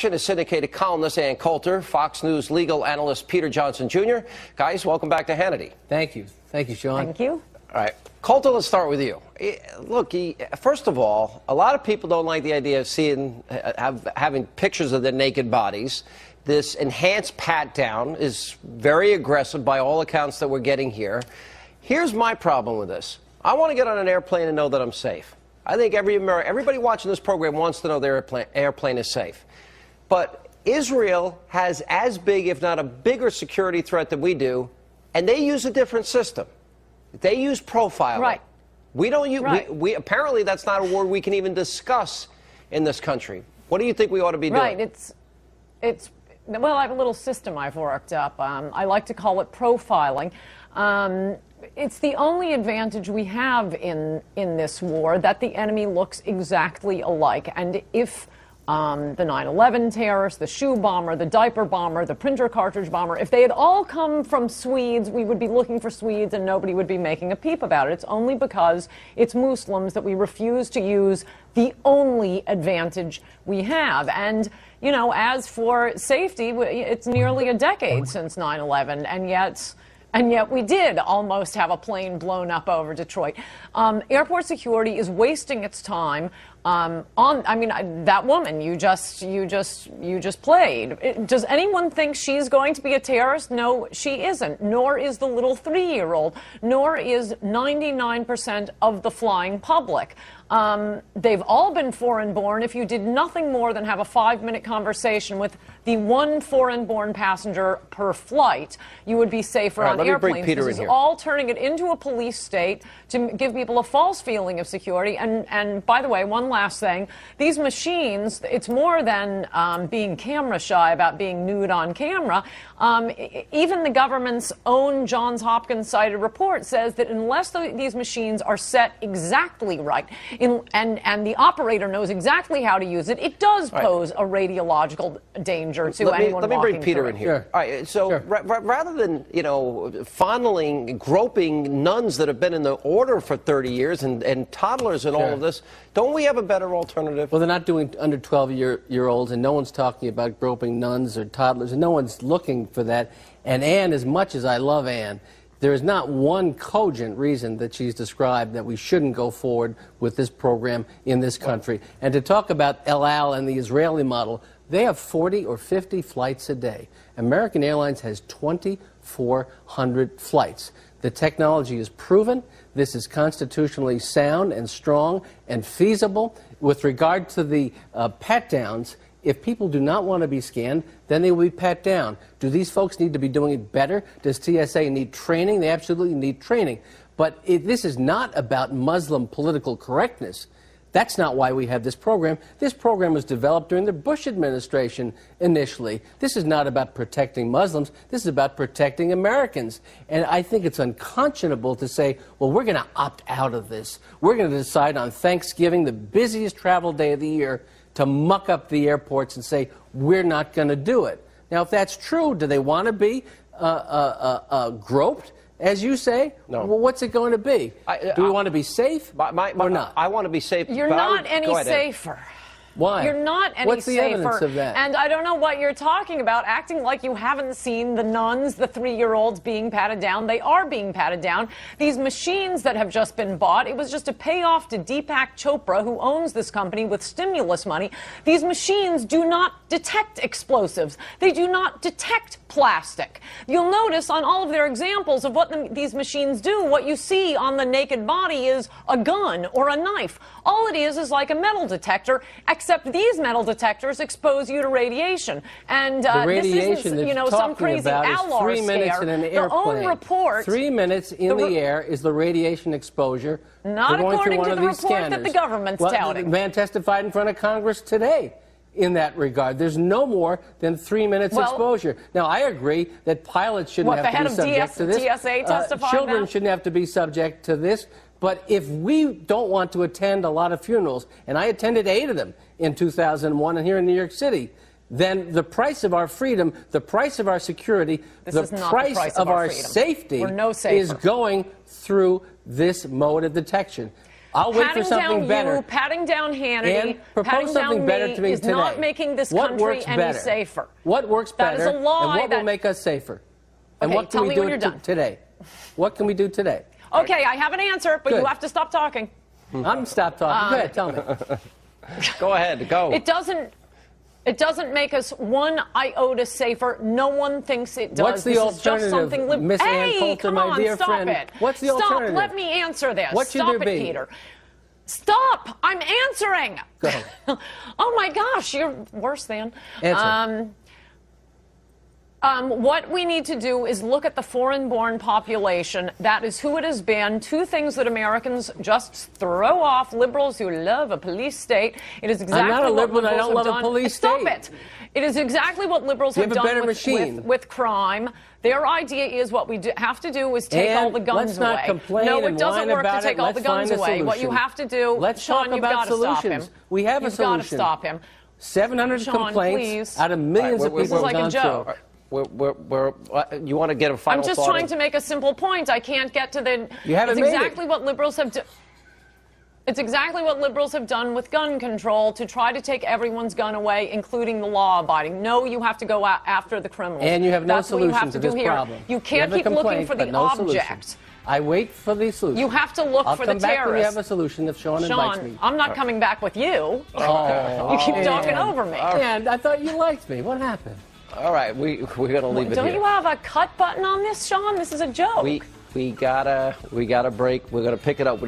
action is syndicated columnist Ann Coulter, Fox News legal analyst Peter Johnson Jr. Guys, welcome back to Hannity. Thank you. Thank you, Sean. Thank you. All right. Coulter, let's start with you. Look, first of all, a lot of people don't like the idea of having pictures of their naked bodies. This enhanced pat-down is very aggressive by all accounts that we're getting here. Here's my problem with this. I want to get on an airplane and know that I'm safe. I think everybody watching this program wants to know their airplane is safe. But Israel has as big, if not a bigger security threat than we do, and they use a different system. They use profiling. Right. We don't use, we apparently that's not a word we can even discuss in this country. What do you think we ought to be doing? Right. Well, I have a little system I've worked up. I like to call it profiling. It's the only advantage we have in this war, that the enemy looks exactly alike. And if the 9/11 terrorist, the shoe bomber, the diaper bomber, the printer cartridge bomber, if they had all come from Swedes, we would be looking for Swedes and nobody would be making a peep about it. It's only because it's Muslims that we refuse to use the only advantage we have. And, you know, as for safety, it's nearly a decade since 9/11, and yet we did almost have a plane blown up over Detroit. Airport security is wasting its time that woman you just played. Does anyone think she's going to be a terrorist? No, she isn't. Nor is the little 3-year-old. Nor is 99% of the flying public. They've all been foreign-born. If you did nothing more than have a 5-minute conversation with the one foreign-born passenger per flight, you would be safer on airplanes. This is all turning it into a police state to give people a false feeling of security. And by the way, one last thing, these machines, it's more than being camera shy about being nude on camera. Even the government's own Johns Hopkins cited report says that unless these machines are set exactly right, and the operator knows exactly how to use it, it does pose a radiological danger to anyone walking through it. Let me bring Peter in here. Sure. All right, so rather than, fondling, groping nuns that have been in the order for 30 years and toddlers and all of this, don't we have a better alternative? Well, they're not doing under 12-year-olds, and no one's talking about groping nuns or toddlers, and no one's looking for that. And Ann, as much as I love Ann, there is not one cogent reason that she's described that we shouldn't go forward with this program in this country. And to talk about El Al and the Israeli model, they have 40 or 50 flights a day. American Airlines has 2,400 flights. The technology is proven. This is constitutionally sound and strong and feasible. With regard to the pat-downs, if people do not want to be scanned, then they will be pat down. Do these folks need to be doing it better? Does TSA need training? They absolutely need training. But this is not about Muslim political correctness. That's not why we have this program. This program was developed during the Bush administration initially. This is not about protecting Muslims. This is about protecting Americans. And I think it's unconscionable to say, well, we're going to opt out of this. We're going to decide on Thanksgiving, the busiest travel day of the year, to muck up the airports and say, we're not going to do it. Now, if that's true, do they want to be groped, as you say? No. Well, what's it going to be? Do we want to be safe or not? I want to be safe. You're not any safer. Why? You're not any What's the safer. evidence of that? And I don't know what you're talking about, acting like you haven't seen the nuns, the 3-year-olds being patted down. They are being patted down. These machines that have just been bought, it was just a payoff to Deepak Chopra, who owns this company, with stimulus money. These machines do not detect explosives. They do not detect plastic. You'll notice on all of their examples of what these machines do, what you see on the naked body is a gun or a knife. All it is like a metal detector, except these metal detectors expose you to radiation. And the radiation this isn't, some crazy Alar 3 minutes in an airplane. Their own report. 3 minutes in the air is the radiation exposure. Not according to the report that the government's touting. The man testified in front of Congress today in that regard. There's no more than 3 minutes exposure. Now, I agree that pilots shouldn't have to be subject to this. TSA testified children shouldn't have to be subject to this. But if we don't want to attend a lot of funerals, and I attended 8 of them in 2001 and here in New York City, then the price of our freedom, the price of our security, the price of our safety is going through this mode of detection. I'll wait for something better. Patting down Hannity, And propose patting something down better me to me is today. not making this What country works any better? safer. What works That better? is a lie. And what will make us safer? And Okay, what can tell we me do when you're done. today? What can we do today? Okay, I have an answer, but Good. you have to stop talking. I'm stop talking. Go ahead, tell me. Go ahead, go. It doesn't make us one iota safer. No one thinks it does. What's the this alternative, is just something Miss Ann Hey, Coulter, come my on, dear stop friend? it. What's the Stop. alternative? Let me answer this. What should Stop there it, be? Peter. Stop. I'm answering. Go ahead. Oh my gosh, you're worse than. Answer. What we need to do is look at the foreign-born population. That is who it has been. Two things that Americans just throw off. Liberals who love a police state. It is exactly not a what liberal and I liberals don't have love a done. police Stop state. it. It is exactly what liberals You have have a better done machine. with crime. Their idea is what we have to do is take all the guns let's not away. complain No, it and doesn't whine work to about take it. all the Let's guns find a away. What you solution. have to do, Let's Sean, talk you've about got to stop solutions. him. We have a You've got to solution. stop him. 700 Sean, complaints please. out of millions All of right, people This is have like a gone joke. through. You want to get a final I'm just thought trying in? to make a simple point. I can't get to the. You haven't it's made it. exactly what liberals have done. It's exactly what liberals have done with gun control to try to take everyone's gun away, including the law-abiding. No, you have to go after the criminals. And you have no That's what you solution have to do this here. problem. You can't have a keep looking complaint, for but the no object. solution. I wait for the solution. You have to look I'll for come the back when you terrorists. have a solution if Sean invites me. Sean, I'm not coming back with you. Oh, You keep talking over me. And I thought you liked me. What happened? All right, we're going to leave it Don't here. you have a cut button on this, Sean? This is a joke. We got a break. We're going to pick it up.